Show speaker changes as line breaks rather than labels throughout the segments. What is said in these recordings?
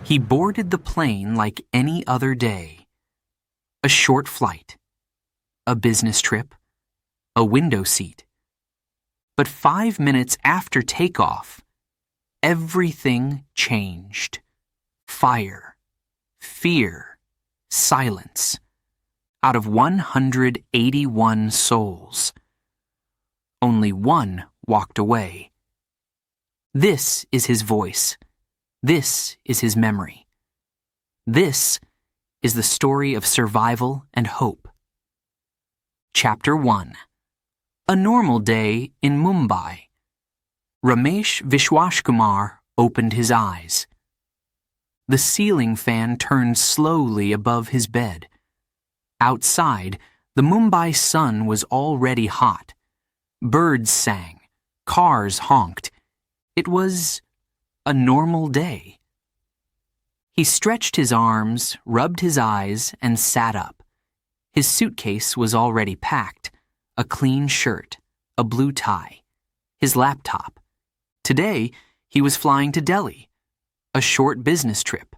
He boarded the plane like any other day. A short flight, a business trip, a window seat. But 5 minutes after takeoff, everything changed. Fire, fear, silence. Out of 181 souls, only one walked away. This is his voice. This is his memory. This is the story of survival and hope. Chapter 1. A normal day in Mumbai. Ramesh Vishwashkumar opened his eyes. The ceiling fan turned slowly above his bed. Outside, the Mumbai sun was already hot. Birds sang. Cars honked. It was a normal day. He stretched his arms, rubbed his eyes, and sat up. His suitcase was already packed. A clean shirt, a blue tie, his laptop. Today, he was flying to Delhi. A short business trip.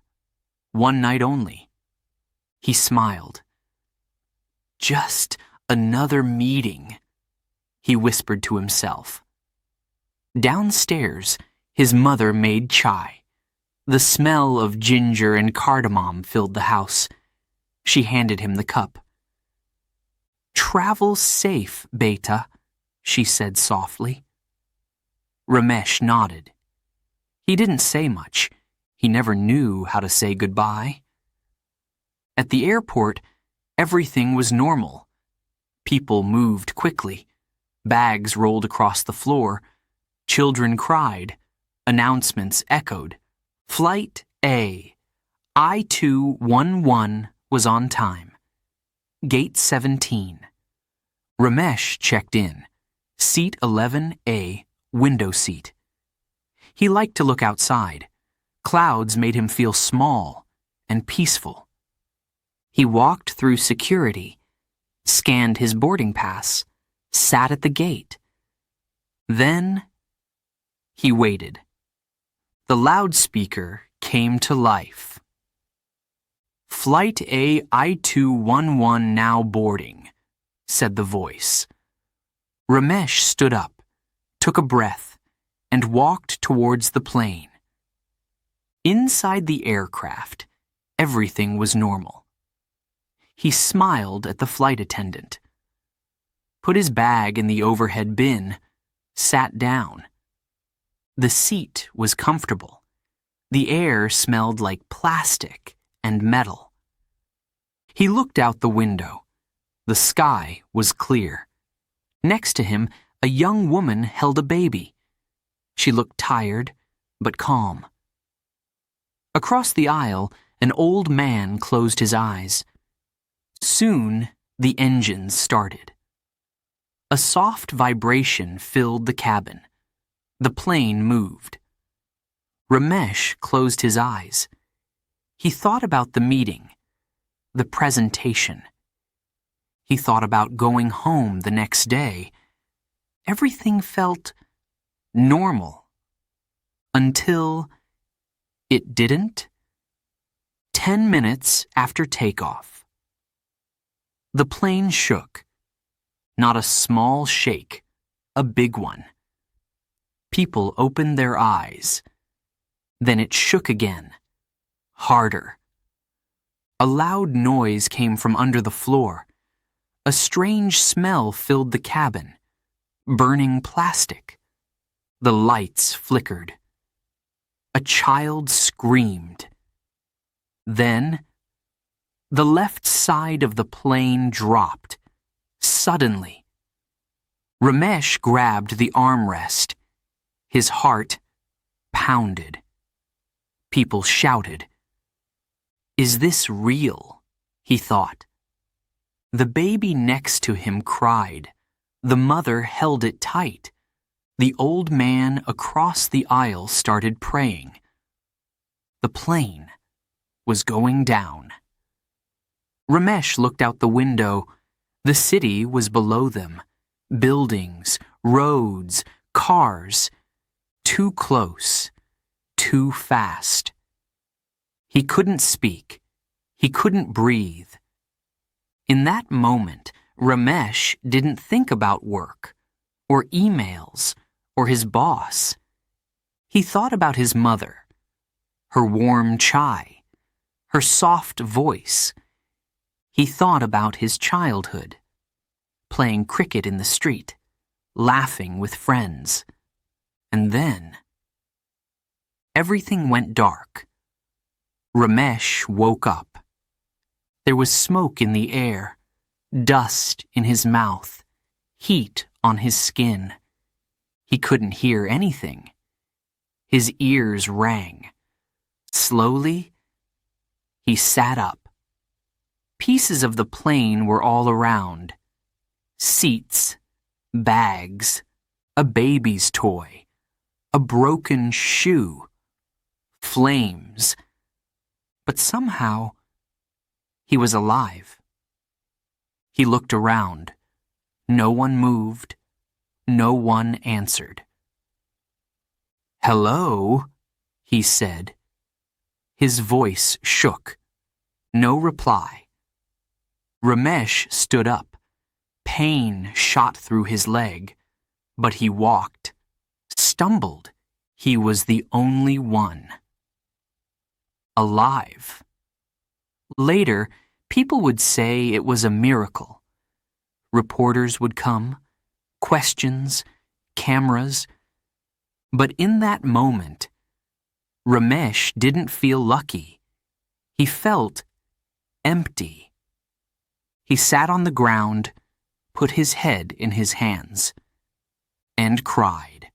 One night only. He smiled. Just another meeting, he whispered to himself. Downstairs, his mother made chai. The smell of ginger and cardamom filled the house. She handed him the cup. Travel safe, beta, she said softly. Ramesh nodded. He didn't say much. He never knew how to say goodbye. At the airport, everything was normal. People moved quickly. Bags rolled across the floor. Children cried. Announcements echoed. Flight A. I-211 was on time. Gate 17. Ramesh checked in. Seat 11A, window seat. He liked to look outside. Clouds made him feel small and peaceful. He walked through security, scanned his boarding pass, sat at the gate. Then he waited. The loudspeaker came to life. Flight A I-211 now boarding, said the voice. Ramesh stood up, took a breath, and walked towards the plane. Inside the aircraft, everything was normal. He smiled at the flight attendant, put his bag in the overhead bin, sat down. The seat was comfortable. The air smelled like plastic and metal. He looked out the window. The sky was clear. Next to him, a young woman held a baby. She looked tired, but calm. Across the aisle, an old man closed his eyes. Soon, the engines started. A soft vibration filled the cabin. The plane moved. Ramesh closed his eyes. He thought about the meeting, the presentation. He thought about going home the next day. Everything felt normal. Until it didn't. 10 minutes after takeoff. The plane shook. Not a small shake, a big one. People opened their eyes. Then it shook again, harder. A loud noise came from under the floor. A strange smell filled the cabin. Burning plastic. The lights flickered. A child screamed. Then, the left side of the plane dropped. Suddenly. Ramesh grabbed the armrest. His heart pounded. People shouted. Is this real? He thought. The baby next to him cried. The mother held it tight. The old man across the aisle started praying. The plane was going down. Ramesh looked out the window. The city was below them. Buildings, roads, cars. Too close, too fast. He couldn't speak. He couldn't breathe. In that moment, Ramesh didn't think about work, or emails, or his boss. He thought about his mother, her warm chai, her soft voice. He thought about his childhood, playing cricket in the street, laughing with friends. And then everything went dark. Ramesh woke up. There was smoke in the air, dust in his mouth, heat on his skin. He couldn't hear anything. His ears rang. Slowly, he sat up. Pieces of the plane were all around. Seats, bags, a baby's toy, a broken shoe, flames. But somehow, he was alive. He looked around. No one moved. No one answered. "Hello," he said. His voice shook. No reply. Ramesh stood up. Pain shot through his leg, but he walked, stumbled. He was the only one alive. Later, people would say it was a miracle. Reporters would come, questions, cameras. But in that moment, Ramesh didn't feel lucky. He felt empty. He sat on the ground, put his head in his hands, and cried.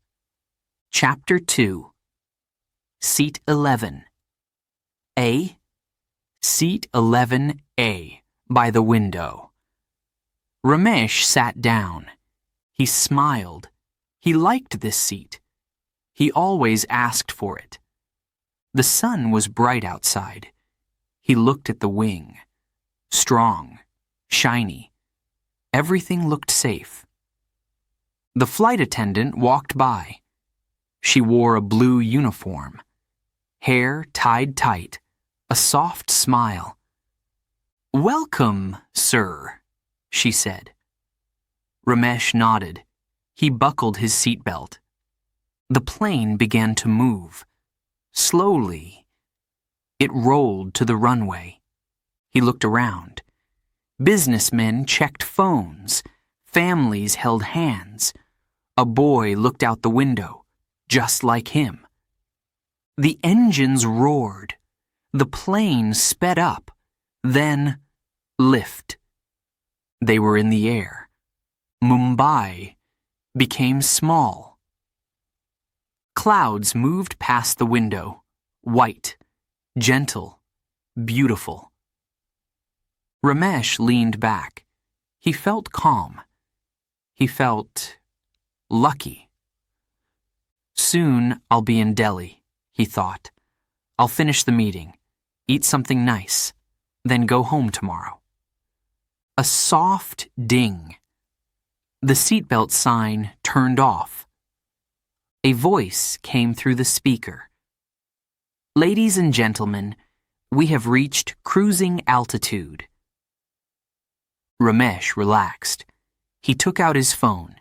Chapter 2. Seat 11. A. Seat 11A, by the window. Ramesh sat down. He smiled. He liked this seat. He always asked for it. The sun was bright outside. He looked at the wing. Strong, shiny. Everything looked safe. The flight attendant walked by. She wore a blue uniform. Hair tied tight. A soft smile. "Welcome, sir," she said. Ramesh nodded. He buckled his seatbelt. The plane began to move. Slowly. It rolled to the runway. He looked around. Businessmen checked phones. Families held hands. A boy looked out the window, just like him. The engines roared. The plane sped up, then lift. They were in the air. Mumbai became small. Clouds moved past the window, white, gentle, beautiful. Ramesh leaned back. He felt calm. He felt lucky. Soon I'll be in Delhi, he thought. I'll finish the meeting. Eat something nice, then go home tomorrow. A soft ding. The seatbelt sign turned off. A voice came through the speaker. "Ladies and gentlemen, we have reached cruising altitude." Ramesh relaxed. He took out his phone,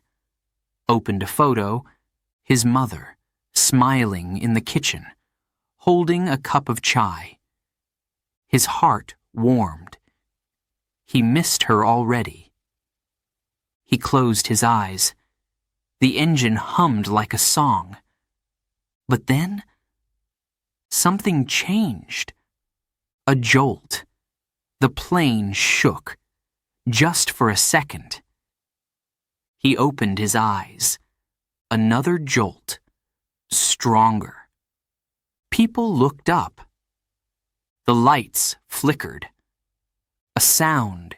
opened a photo, his mother, smiling in the kitchen, holding a cup of chai. His heart warmed. He missed her already. He closed his eyes. The engine hummed like a song. But then, something changed. A jolt. The plane shook, just for a second. He opened his eyes. Another jolt. Stronger. People looked up. The lights flickered. A sound,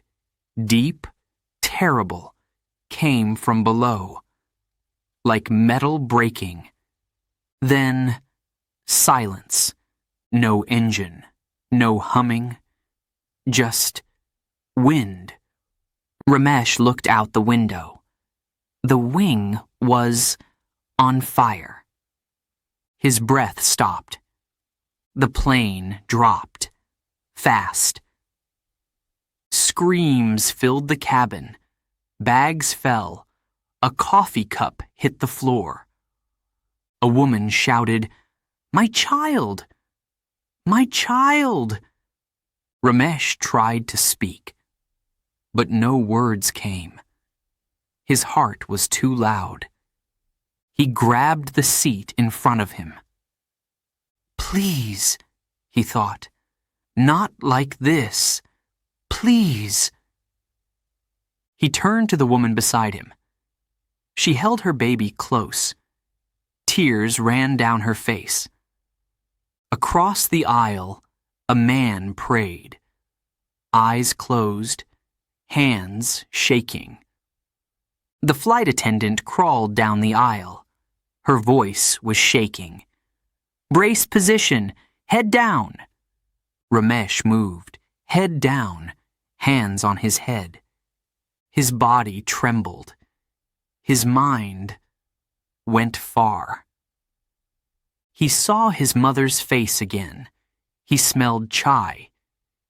deep, terrible, came from below, like metal breaking. Then, silence. No engine, no humming, just wind. Ramesh looked out the window. The wing was on fire. His breath stopped. The plane dropped. Fast. Screams filled the cabin. Bags fell. A coffee cup hit the floor. A woman shouted, "My child! My child!" Ramesh tried to speak, but no words came. His heart was too loud. He grabbed the seat in front of him. "Please," he thought, "not like this. Please." He turned to the woman beside him. She held her baby close. Tears ran down her face. Across the aisle, a man prayed. Eyes closed, hands shaking. The flight attendant crawled down the aisle. Her voice was shaking. "Brace position, head down." Ramesh moved, head down, hands on his head. His body trembled. His mind went far. He saw his mother's face again. He smelled chai.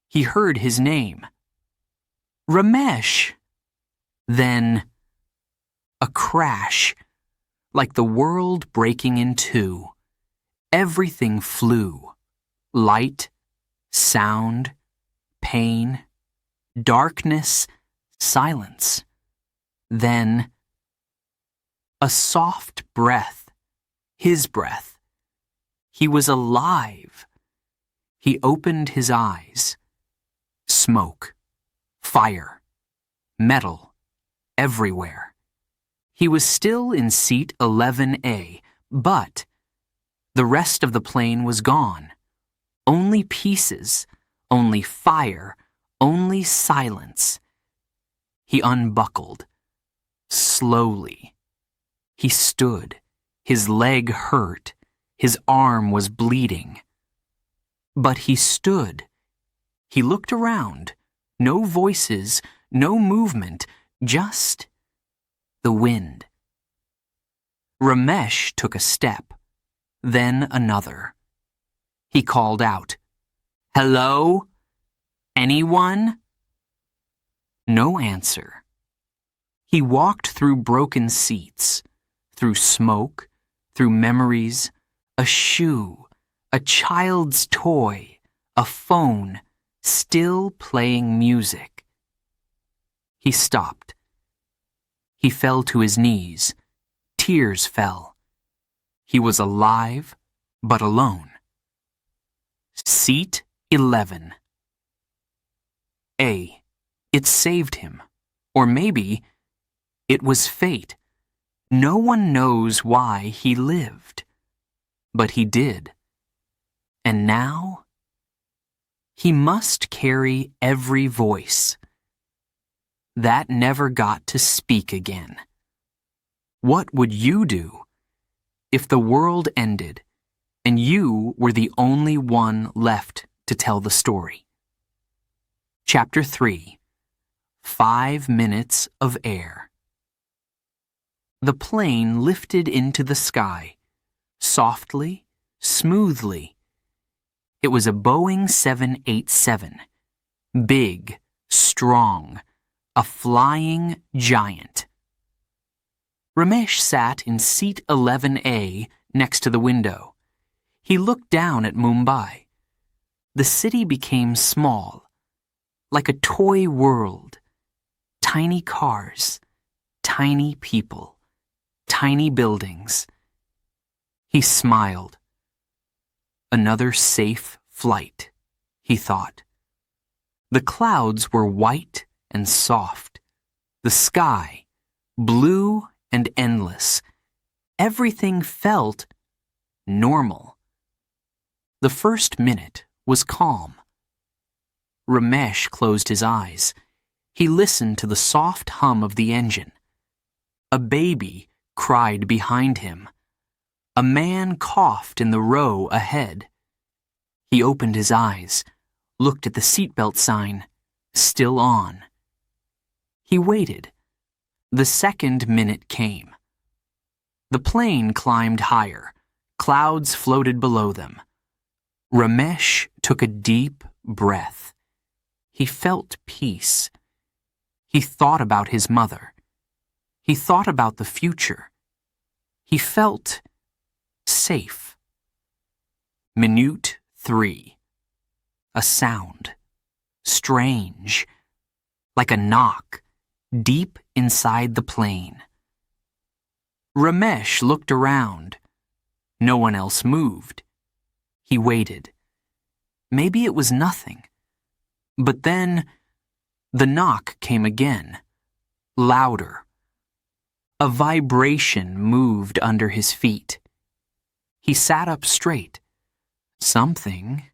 He heard his name. "Ramesh!" Then, a crash, like the world breaking in two. Everything flew. Light, sound, pain, darkness, silence. Then, a soft breath, his breath. He was alive. He opened his eyes. Smoke, fire, metal, everywhere. He was still in seat 11A, but the rest of the plane was gone. Only pieces, only fire, only silence. He unbuckled. Slowly. He stood. His leg hurt. His arm was bleeding. But he stood. He looked around. No voices, no movement, just the wind. Ramesh took a step, then another. He called out, "Hello? Anyone?" No answer. He walked through broken seats, through smoke, through memories, a shoe, a child's toy, a phone, still playing music. He stopped. He fell to his knees. Tears fell. He was alive, but alone. Seat 11. A. It saved him. Or maybe it was fate. No one knows why he lived. But he did. And now, he must carry every voice. That never got to speak again. What would you do if the world ended and you were the only one left to tell the story? Chapter 3. 5 minutes of air. The plane lifted into the sky, softly, smoothly. It was a Boeing 787, big, strong, a flying giant. Ramesh sat in seat 11A next to the window. He looked down at Mumbai. The city became small, like a toy world. Tiny cars, tiny people, tiny buildings. He smiled. Another safe flight, he thought. The clouds were white and soft. The sky, blue and endless. Everything felt normal. The first minute was calm. Ramesh closed his eyes. He listened to the soft hum of the engine. A baby cried behind him. A man coughed in the row ahead. He opened his eyes, looked at the seatbelt sign, still on. He waited. The second minute came. The plane climbed higher. Clouds floated below them. Ramesh took a deep breath. He felt peace. He thought about his mother. He thought about the future. He felt safe. Minute 3. A sound. Strange. Like a knock, deep inside the plane. Ramesh looked around. No one else moved. He waited. Maybe it was nothing. But then, the knock came again, louder. A vibration moved under his feet. He sat up straight. Something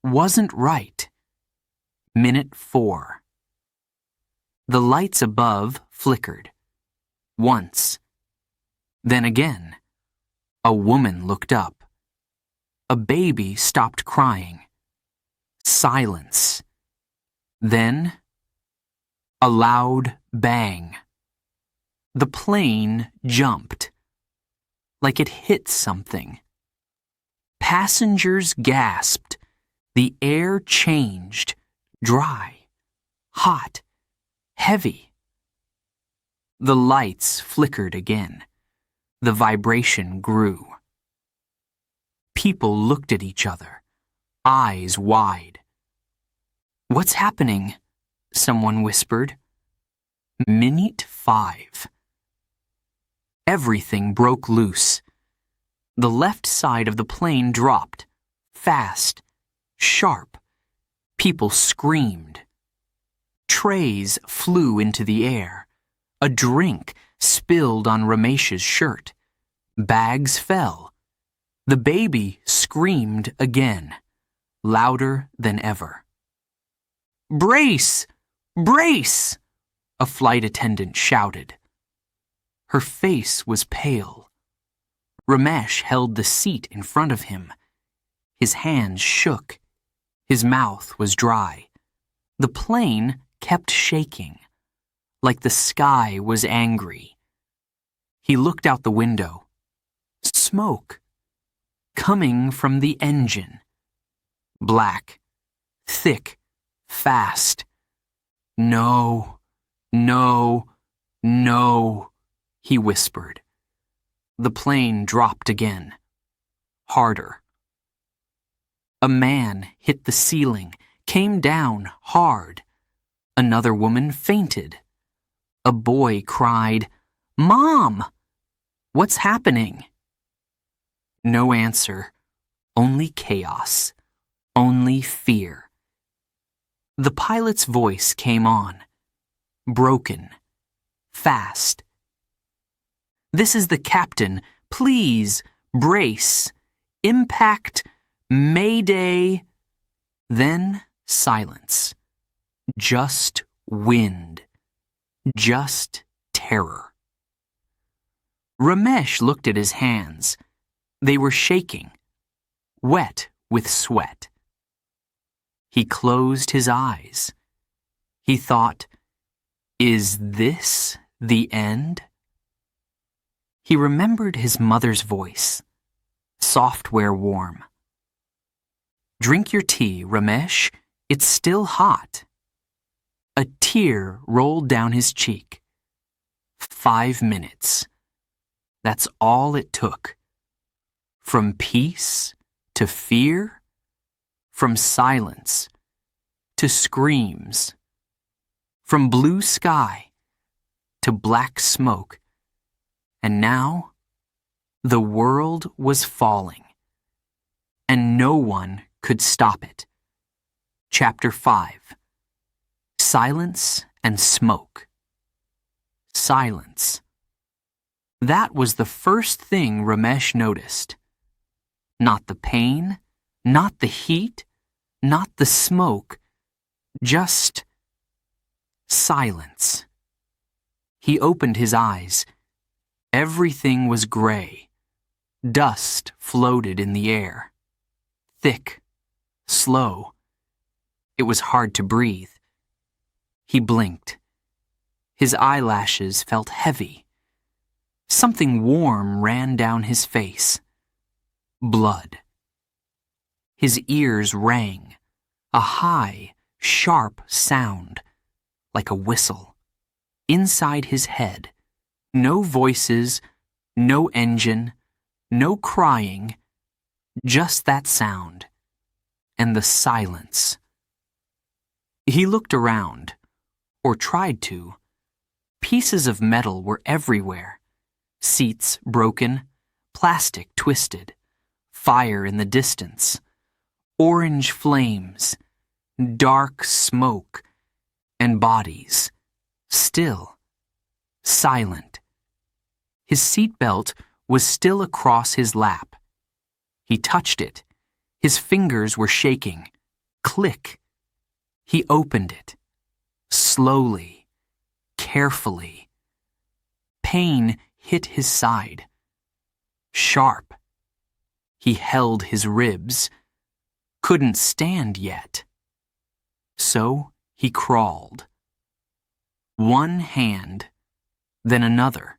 wasn't right. Minute 4. The lights above flickered. Once. Then again. A woman looked up. A baby stopped crying. Silence. Then, a loud bang. The plane jumped, like it hit something. Passengers gasped. The air changed, dry, hot, heavy. The lights flickered again. The vibration grew. People looked at each other, eyes wide. "What's happening?" someone whispered. Minute 5. Everything broke loose. The left side of the plane dropped, fast, sharp. People screamed. Trays flew into the air. A drink spilled on Ramesh's shirt. Bags fell. The baby screamed again, louder than ever. "Brace! Brace!" a flight attendant shouted. Her face was pale. Ramesh held the seat in front of him. His hands shook. His mouth was dry. The plane kept shaking, like the sky was angry. He looked out the window. Smoke. Coming from the engine. Black. Thick. Fast. "No, no, no," he whispered. The plane dropped again. Harder. A man hit the ceiling, came down hard. Another woman fainted. A boy cried, "Mom! What's happening?" No answer, only chaos, only fear. The pilot's voice came on, broken, fast. "This is the captain. Please, brace. Impact, Mayday." Then silence. Just wind. Just terror. Ramesh looked at his hands. They were shaking, wet with sweat. He closed his eyes. He thought, "Is this the end?" He remembered his mother's voice, soft where warm. "Drink your tea, Ramesh. It's still hot." A tear rolled down his cheek. 5 minutes. That's all it took. From peace to fear, from silence to screams, from blue sky to black smoke. And now, the world was falling, and no one could stop it. Chapter 5. Silence and smoke. Silence. That was the first thing Ramesh noticed. Not the pain, not the heat, not the smoke, just silence. He opened his eyes. Everything was gray. Dust floated in the air. Thick, slow. It was hard to breathe. He blinked. His eyelashes felt heavy. Something warm ran down his face. Blood. His ears rang, a high, sharp sound, like a whistle. Inside his head, no voices, no engine, no crying, just that sound, and the silence. He looked around, or tried to. Pieces of metal were everywhere. Seats broken, plastic twisted, fire in the distance, orange flames, dark smoke, and bodies, still, silent. His seatbelt was still across his lap. He touched it. His fingers were shaking. Click. He opened it. Slowly, carefully. Pain hit his side. Sharp. He held his ribs. Couldn't stand yet. So he crawled. One hand, then another.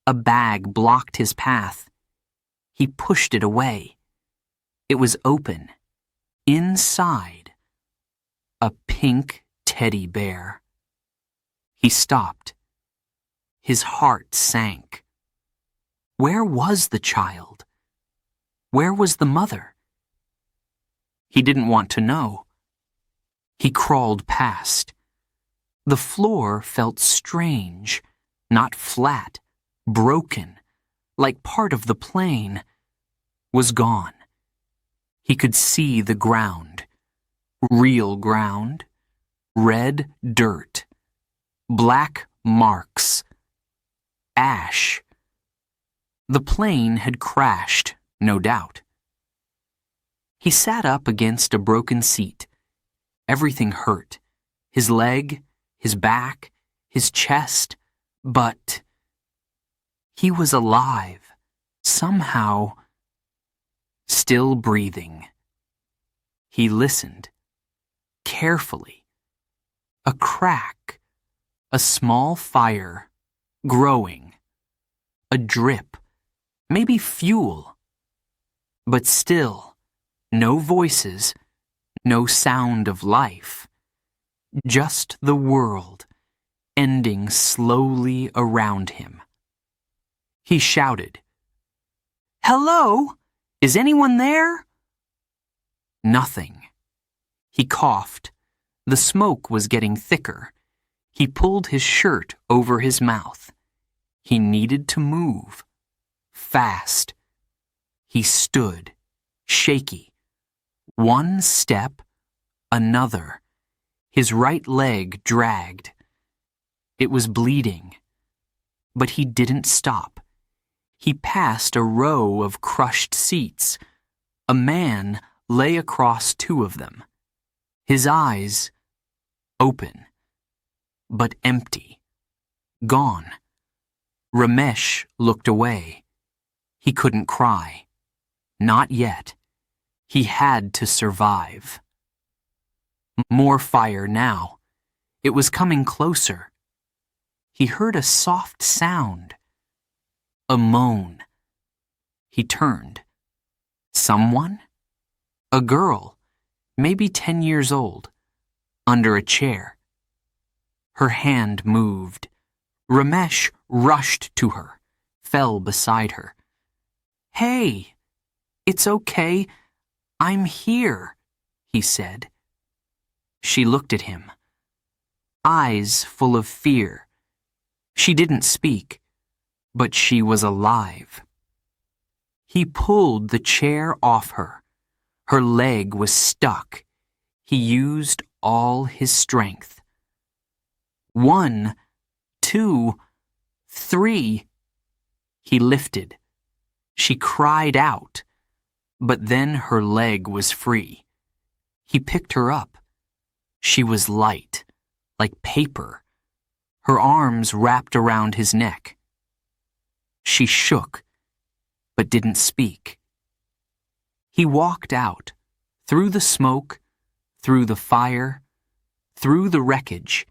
A bag blocked his path. He pushed it away. It was open. Inside, a pink teddy bear. He stopped. His heart sank. Where was the child? Where was the mother? He didn't want to know. He crawled past. The floor felt strange, not flat, broken, like part of the plane, was gone. He could see the ground, real ground, red dirt, black marks, ash. The plane had crashed, no doubt. He sat up against a broken seat. Everything hurt. His leg, his back, his chest, but he was alive, somehow, still breathing. He listened, carefully. A crack, a small fire, growing, a drip, maybe fuel. But still, no voices, no sound of life. Just the world, ending slowly around him. He shouted, "Hello? Is anyone there?" Nothing. He coughed. The smoke was getting thicker. He pulled his shirt over his mouth. He needed to move. Fast. He stood, shaky. One step, another. His right leg dragged. It was bleeding. But he didn't stop. He passed a row of crushed seats. A man lay across two of them. His eyes open, but empty. Gone. Ramesh looked away. He couldn't cry. Not yet. He had to survive. More fire now. It was coming closer. He heard a soft sound. A moan. He turned. Someone? A girl, maybe 10 years old, under a chair. Her hand moved. Ramesh rushed to her, fell beside her. "Hey, it's okay. I'm here," he said. She looked at him, eyes full of fear. She didn't speak, but she was alive. He pulled the chair off her. Her leg was stuck. He used all his strength. 1, 2, 3. He lifted. She cried out, but then her leg was free. He picked her up. She was light, like paper. Her arms wrapped around his neck. She shook, but didn't speak. He walked out, through the smoke, through the fire, through the wreckage.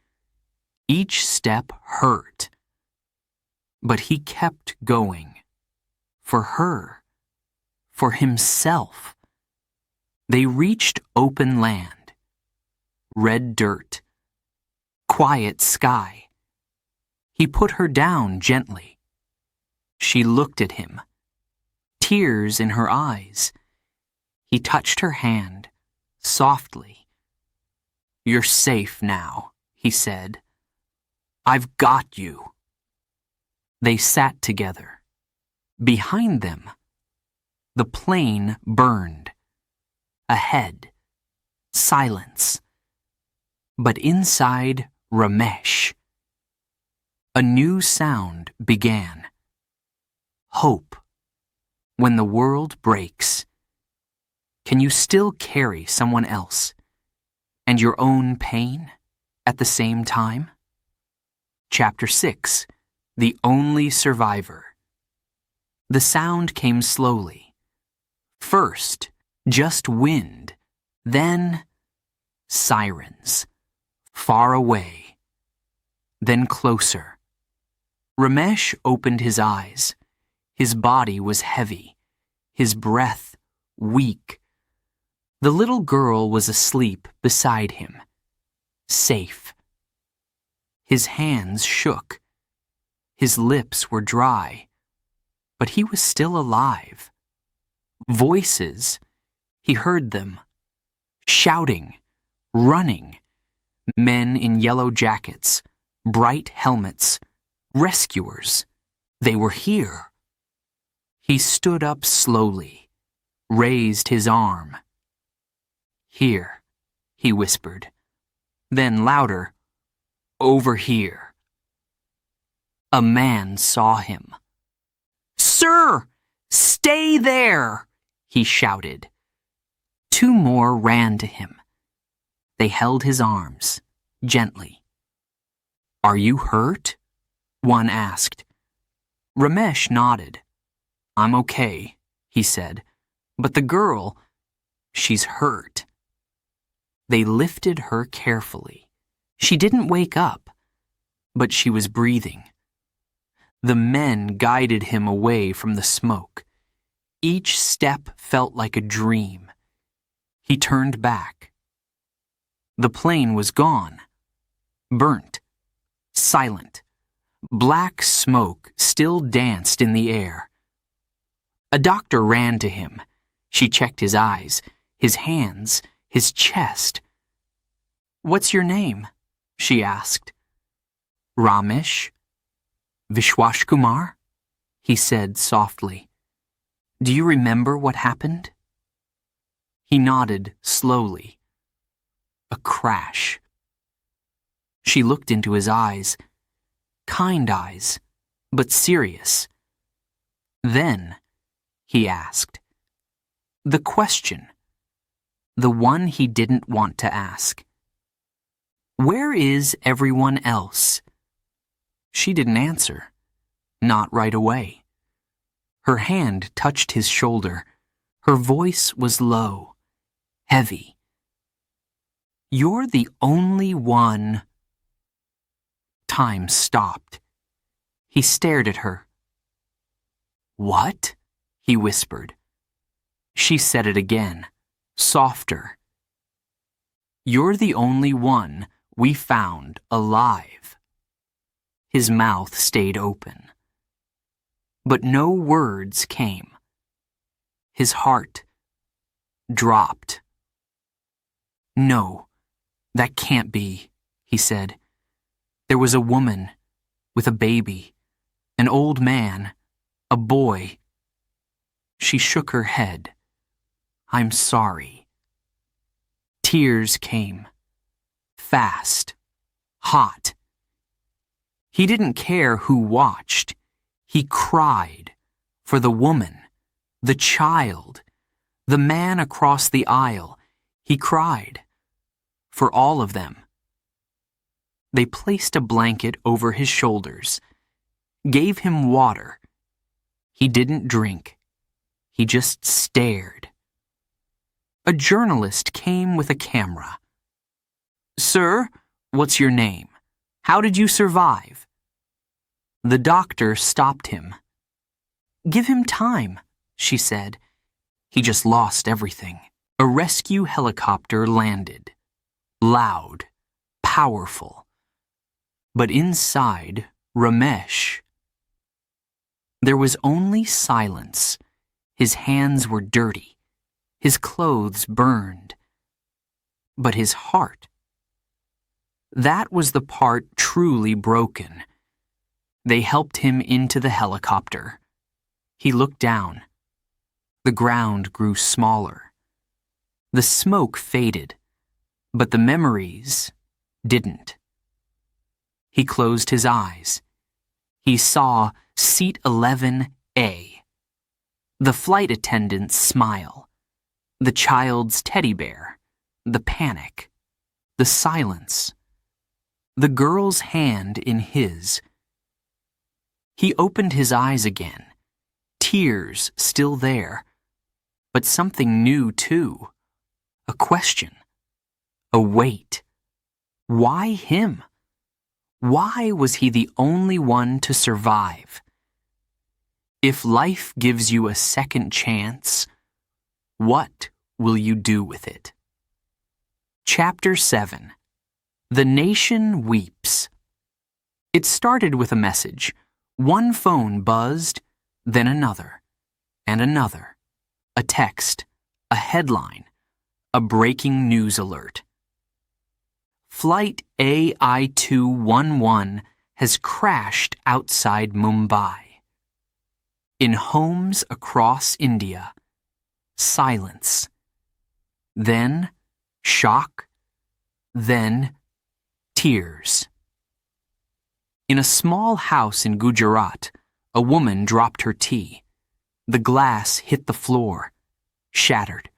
Each step hurt. But he kept going. For her. For himself. They reached open land, red dirt, quiet sky. He put her down gently. She looked at him, tears in her eyes. He touched her hand, softly. "You're safe now," he said. "I've got you." They sat together. Behind them, the plane burned. Ahead, silence. But inside Ramesh, a new sound began. Hope. When the world breaks, can you still carry someone else and your own pain at the same time? Chapter 6. The Only Survivor. The sound came slowly. First, just wind, then sirens, far away, then closer. Ramesh opened his eyes. His body was heavy, his breath weak. The little girl was asleep beside him, safe. His hands shook. His lips were dry, but he was still alive. Voices, he heard them, shouting, running. Men in yellow jackets, bright helmets, rescuers. They were here. He stood up slowly, raised his arm. "Here," he whispered. Then louder, "Over here." A man saw him. "Sir, stay there!" he shouted. Two more ran to him. They held his arms, gently. "Are you hurt?" one asked. Ramesh nodded. "I'm okay," he said. "But the girl, she's hurt." They lifted her carefully. She didn't wake up, but she was breathing. The men guided him away from the smoke. Each step felt like a dream. He turned back. The plane was gone, burnt, silent. Black smoke still danced in the air. A doctor ran to him. She checked his eyes, his hands, his chest. "What's your name?" she asked. "Ramesh. Vishwash Kumar?" he said softly. "Do you remember what happened?" He nodded slowly. A crash. She looked into his eyes, kind eyes, but serious. Then, he asked. The question. The one he didn't want to ask. "Where is everyone else?" She didn't answer. Not right away. Her hand touched his shoulder. Her voice was low, heavy. "You're the only one." Time stopped. He stared at her. "What?" he whispered. She said it again, softer. "You're the only one we found alive." His mouth stayed open. But no words came. His heart dropped. "No, that can't be," he said. "There was a woman with a baby, an old man, a boy." She shook her head. "I'm sorry." Tears came. Fast. Hot. He didn't care who watched. He cried for the woman, the child, the man across the aisle. He cried for all of them. They placed a blanket over his shoulders, gave him water. He didn't drink. He just stared. A journalist came with a camera. "Sir, what's your name? How did you survive?" The doctor stopped him. "Give him time," she said. "He just lost everything." A rescue helicopter landed. Loud, powerful. But inside Ramesh, there was only silence. His hands were dirty, his clothes burned. But his heart, that was the part truly broken. They helped him into the helicopter. He looked down. The ground grew smaller. The smoke faded, but the memories didn't. He closed his eyes. He saw seat 11A. The flight attendant's smile. The child's teddy bear. The panic. The silence. The girl's hand in his. He opened his eyes again. Tears still there. But something new too. A question. A weight. Why him? Why was he the only one to survive? If life gives you a second chance, what will you do with it? Chapter 7. The Nation Weeps. It started with a message. One phone buzzed, then another, and another. A text, a headline, a breaking news alert. Flight AI-211 has crashed outside Mumbai. In homes across India, silence. Then shock. Then tears. In a small house in Gujarat, a woman dropped her tea. The glass hit the floor, shattered.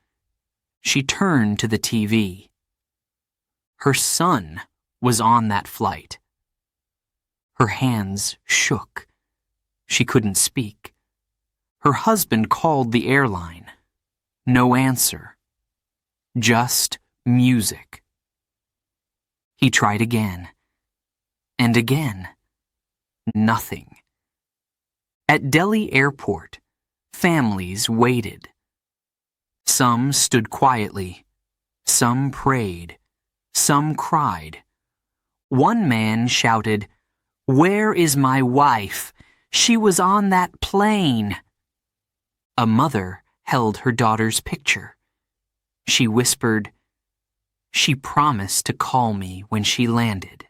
She turned to the TV. Her son was on that flight. Her hands shook. She couldn't speak. Her husband called the airline. No answer. Just music. He tried again. And again. Nothing. At Delhi airport, families waited. Some stood quietly. Some prayed. Some cried. One man shouted, "Where is my wife? She was on that plane." A mother held her daughter's picture. She whispered, "She promised to call me when she landed."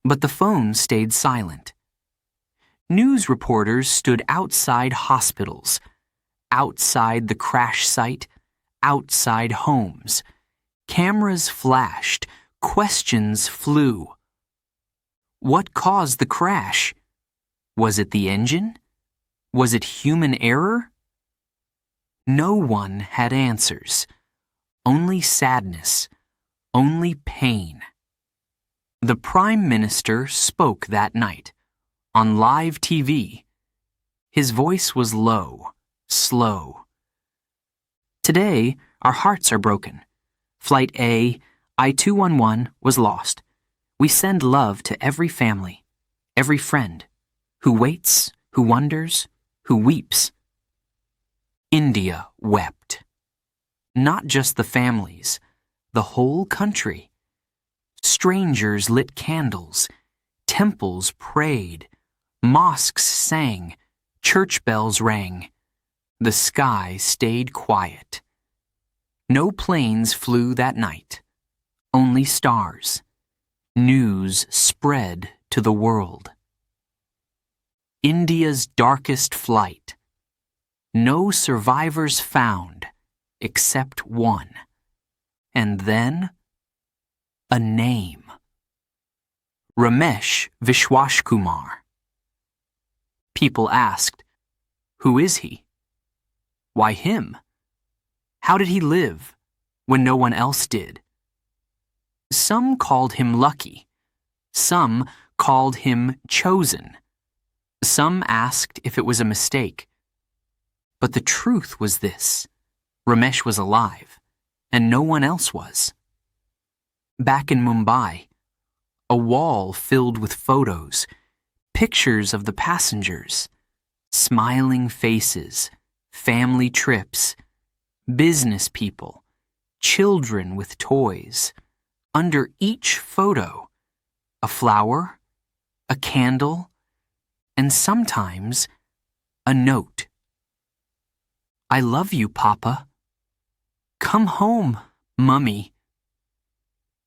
But the phone stayed silent. News reporters stood outside hospitals, outside the crash site, outside homes. Cameras flashed, questions flew. What caused the crash? Was it the engine? Was it human error? No one had answers. Only sadness. Only pain. The Prime Minister spoke that night, on live TV. His voice was low, slow. Today, our hearts are broken. Flight AI-211 was lost. We send love to every family, every friend, who waits, who wonders, who weeps. India wept. Not just the families, the whole country. Strangers lit candles, temples prayed, mosques sang, church bells rang. The sky stayed quiet. No planes flew that night, only stars. News spread to the world. India's darkest flight. No survivors found, except one. And then, a name. Ramesh Vishwashkumar. People asked, "Who is he? Why him? How did he live when no one else did?" Some called him lucky. Some called him chosen. Some asked if it was a mistake. But the truth was this: Ramesh was alive, and no one else was. Back in Mumbai, a wall filled with photos, pictures of the passengers, smiling faces, family trips, business people, children with toys. Under each photo, a flower, a candle, and sometimes a note. I love you, Papa. Come home, Mummy.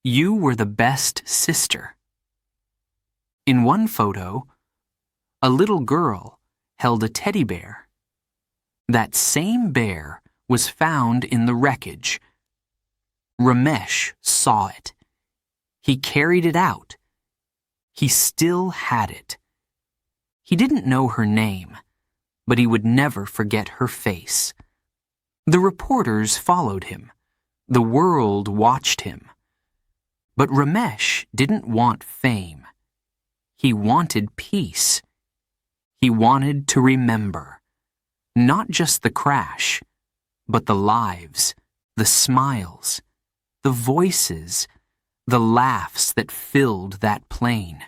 You were the best sister. In one photo, a little girl held a teddy bear. That same bear was found in the wreckage. Ramesh saw it. He carried it out. He still had it. He didn't know her name, but he would never forget her face. The reporters followed him. The world watched him. But Ramesh didn't want fame. He wanted peace. He wanted to remember, not just the crash, but the lives, the smiles, the voices, the laughs that filled that plane.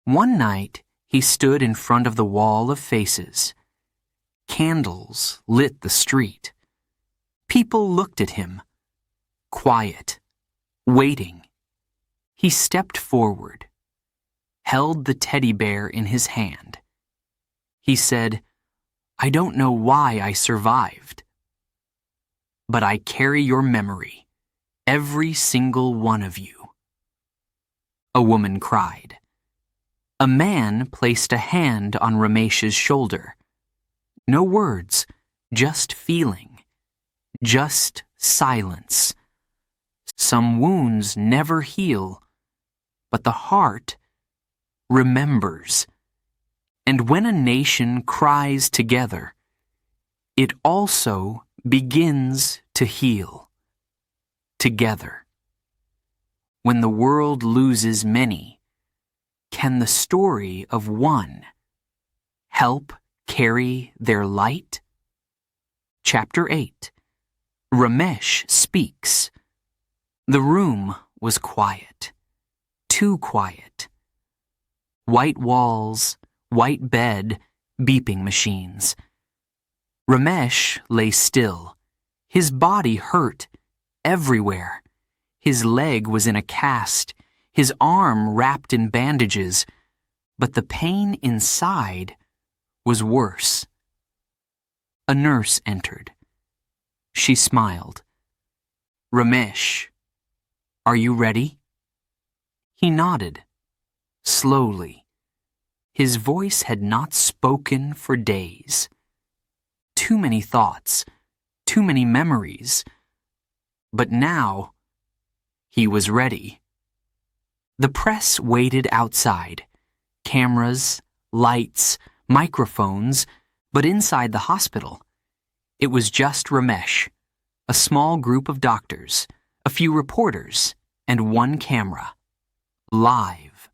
One night, he stood in front of the wall of faces. Candles lit the street. People looked at him, quiet, waiting. He stepped forward, held the teddy bear in his hand. He said, I don't know why I survived, but I carry your memory, every single one of you. A woman cried. A man placed a hand on Ramesh's shoulder. No words, just feeling, just silence. Some wounds never heal, but the heart remembers. And when a nation cries together, it also begins to heal. Together. When the world loses many, can the story of one help carry their light? Chapter 8. Ramesh speaks. The room was quiet. Too quiet. White walls, white bed, beeping machines. Ramesh lay still. His body hurt everywhere. His leg was in a cast, his arm wrapped in bandages, but the pain inside was worse. A nurse entered. She smiled. Ramesh, are you ready? He nodded, slowly. His voice had not spoken for days. Too many thoughts, too many memories. But now, he was ready. The press waited outside. Cameras, lights, microphones, but inside the hospital, it was just Ramesh, a small group of doctors, a few reporters, and one camera. Live,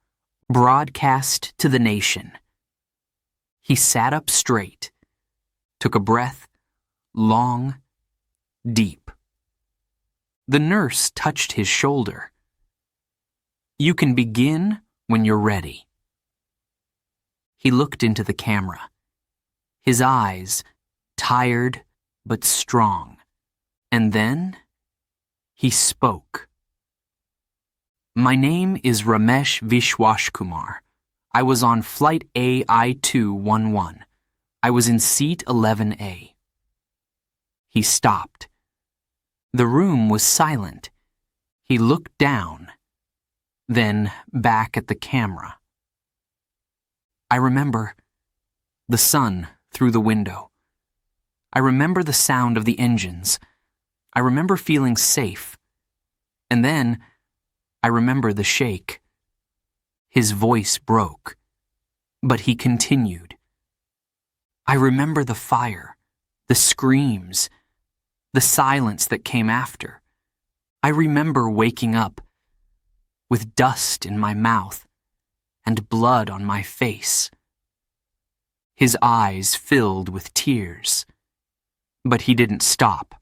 broadcast to the nation. He sat up straight, took a breath, long, deep. The nurse touched his shoulder. You can begin when you're ready. He looked into the camera. His eyes, tired but strong. And then he spoke. My name is Ramesh Vishwashkumar. I was on flight AI-211. I was in seat 11A. He stopped. The room was silent. He looked down, then back at the camera. I remember the sun through the window. I remember the sound of the engines. I remember feeling safe. And then I remember the shake. His voice broke, but he continued. I remember the fire, the screams, the silence that came after. I remember waking up with dust in my mouth and blood on my face. His eyes filled with tears, but he didn't stop.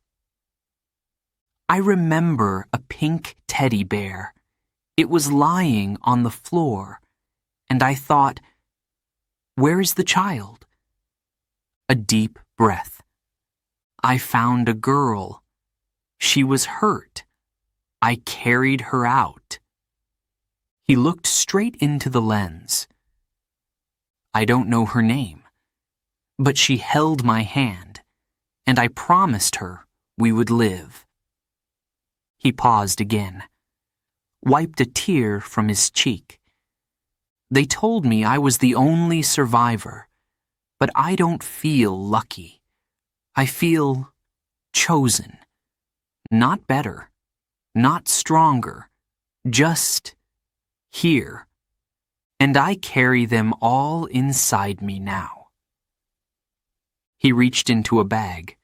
I remember a pink teddy bear. It was lying on the floor, and I thought, where is the child? A deep breath. I found a girl. She was hurt. I carried her out. He looked straight into the lens. I don't know her name, but she held my hand, and I promised her we would live. He paused again, wiped a tear from his cheek. They told me I was the only survivor, but I don't feel lucky. I feel chosen. Not better, not stronger, just here. And I carry them all inside me now. He reached into a bag,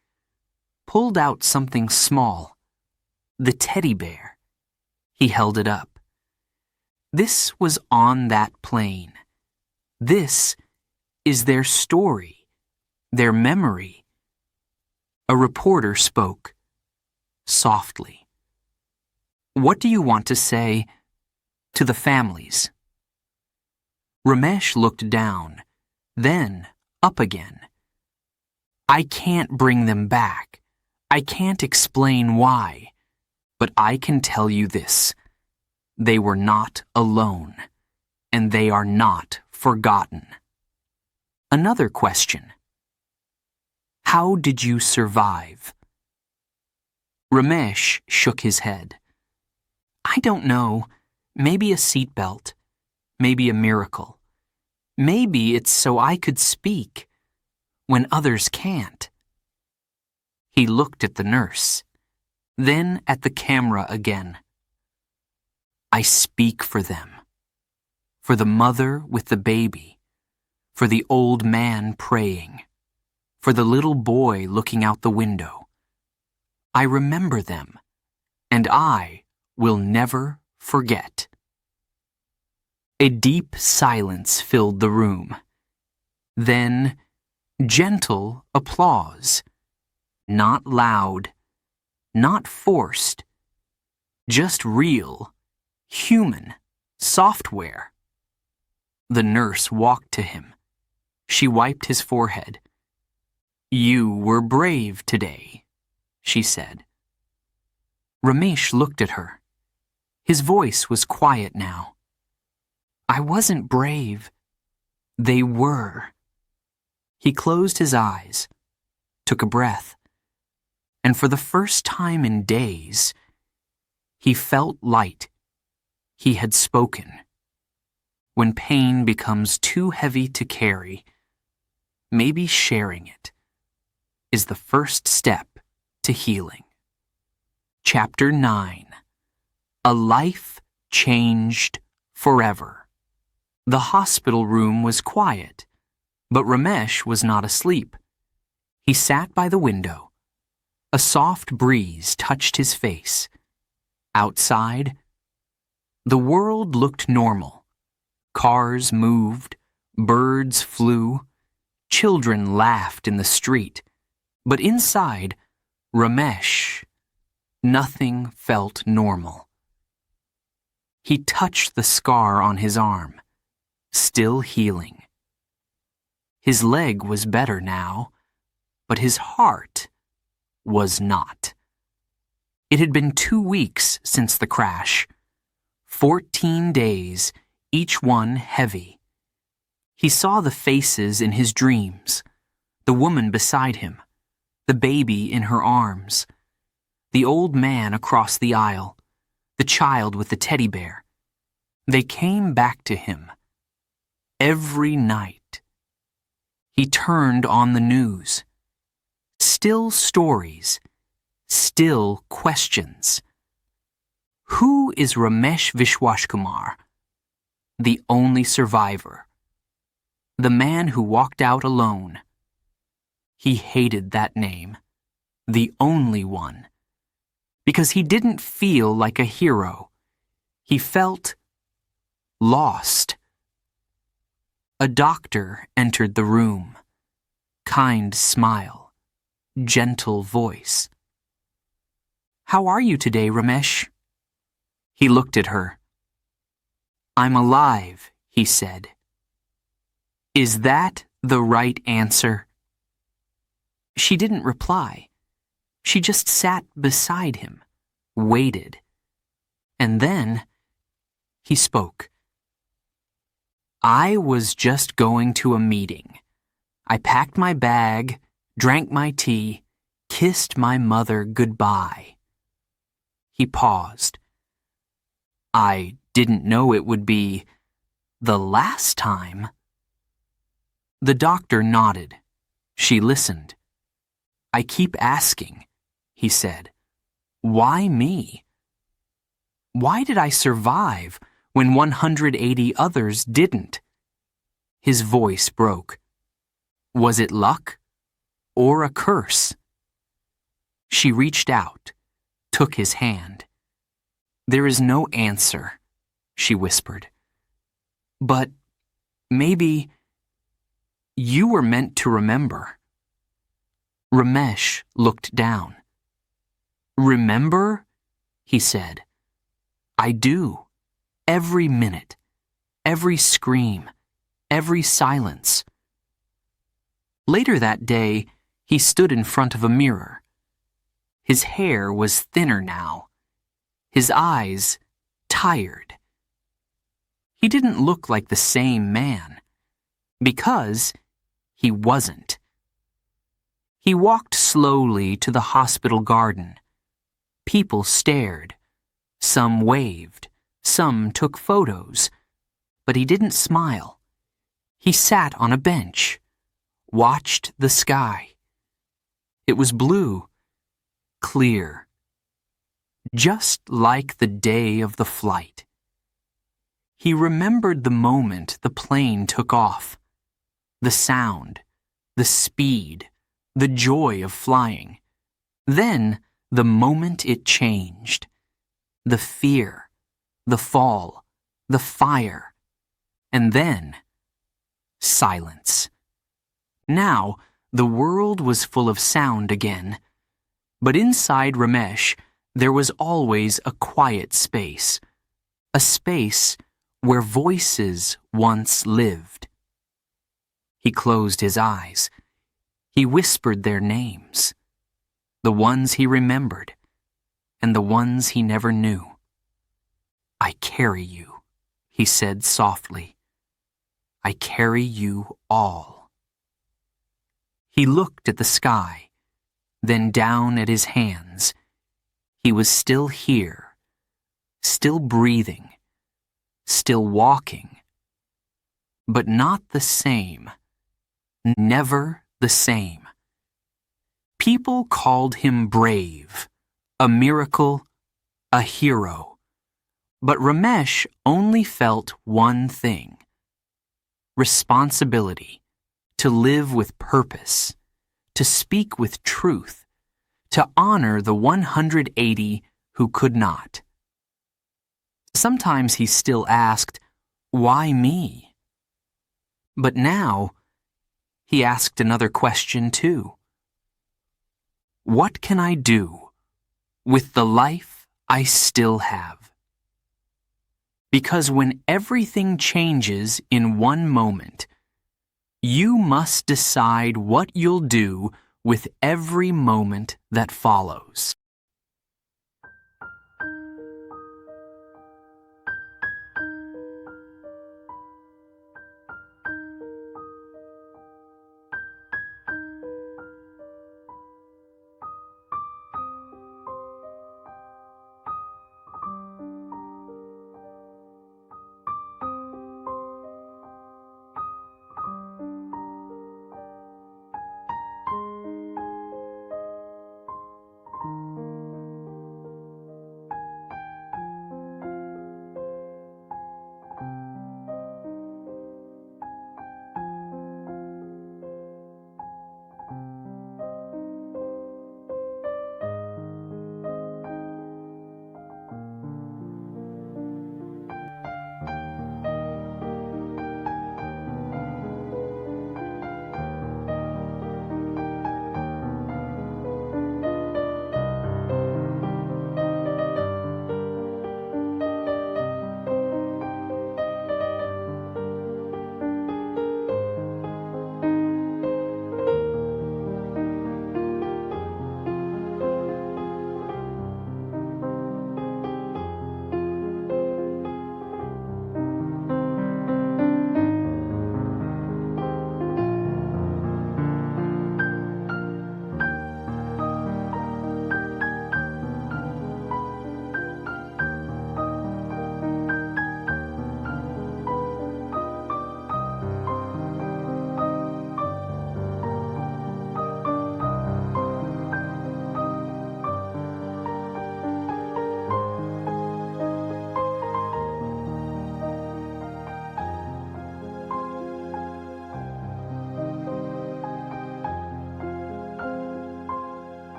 pulled out something small, the teddy bear. He held it up. This was on that plane. This is their story, their memory. A reporter spoke, softly. What do you want to say to the families? Ramesh looked down, then up again. I can't bring them back. I can't explain why. But I can tell you this. They were not alone, and they are not forgotten. Another question. How did you survive? Ramesh shook his head. I don't know. Maybe a seatbelt. Maybe a miracle. Maybe it's so I could speak when others can't. He looked at the nurse, then at the camera again. I speak for them, for the mother with the baby, for the old man praying, for the little boy looking out the window. I remember them, and I will never forget. A deep silence filled the room. Then, gentle applause. Not loud, not forced, just real, human software. The nurse walked to him. She wiped his forehead. You were brave today, she said. Ramesh looked at her. His voice was quiet now. I wasn't brave. They were. He closed his eyes, took a breath, and for the first time in days, he felt light. He had spoken. When pain becomes too heavy to carry, maybe sharing it is the first step to healing. Chapter 9. A life changed forever. The hospital room was quiet, but Ramesh was not asleep. He sat by the window. A soft breeze touched his face. Outside, the world looked normal. Cars moved, birds flew, children laughed in the street. But inside, Ramesh, nothing felt normal. He touched the scar on his arm, still healing. His leg was better now, but his heart was not. It had been 2 weeks since the crash, 14 days, each one heavy. He saw the faces in his dreams, the woman beside him, the baby in her arms, the old man across the aisle, the child with the teddy bear. They came back to him. Every night. He turned on the news. Still stories. Still questions. Who is Ramesh Vishwashkumar? The only survivor. The man who walked out alone. He hated that name. The only one. Because he didn't feel like a hero. He felt lost. A doctor entered the room. Kind smile. Gentle voice. How are you today, Ramesh? He looked at her. I'm alive, he said. Is that the right answer? She didn't reply. She just sat beside him, waited. And then he spoke. I was just going to a meeting. I packed my bag, drank my tea, kissed my mother goodbye. He paused. I didn't know it would be the last time. The doctor nodded. She listened. I keep asking, he said. Why me? Why did I survive when 180 others didn't? His voice broke. Was it luck or a curse? She reached out, took his hand. There is no answer, she whispered. But maybe you were meant to remember. Ramesh looked down. Remember? He said. I do. Every minute, every scream, every silence. Later that day, he stood in front of a mirror. His hair was thinner now, his eyes tired. He didn't look like the same man, because he wasn't. He walked slowly to the hospital garden. People stared. Some waved. Some took photos. But he didn't smile. He sat on a bench, watched the sky. It was blue, clear, just like the day of the flight. He remembered the moment the plane took off, the sound, the speed, the joy of flying. Then, the moment it changed, the fear, the fall, the fire, and then silence. Now, the world was full of sound again, but inside Ramesh, there was always a quiet space, a space where voices once lived. He closed his eyes. He whispered their names, the ones he remembered, and the ones he never knew. I carry you, he said softly. I carry you all. He looked at the sky, then down at his hands. He was still here, still breathing, still walking, but not the same, never the same. People called him brave, a miracle, a hero. But Ramesh only felt one thing: responsibility, to live with purpose, to speak with truth, to honor the 180 who could not. Sometimes he still asked, why me? But now, he asked another question too. What can I do with the life I still have? Because when everything changes in one moment, you must decide what you'll do with every moment that follows.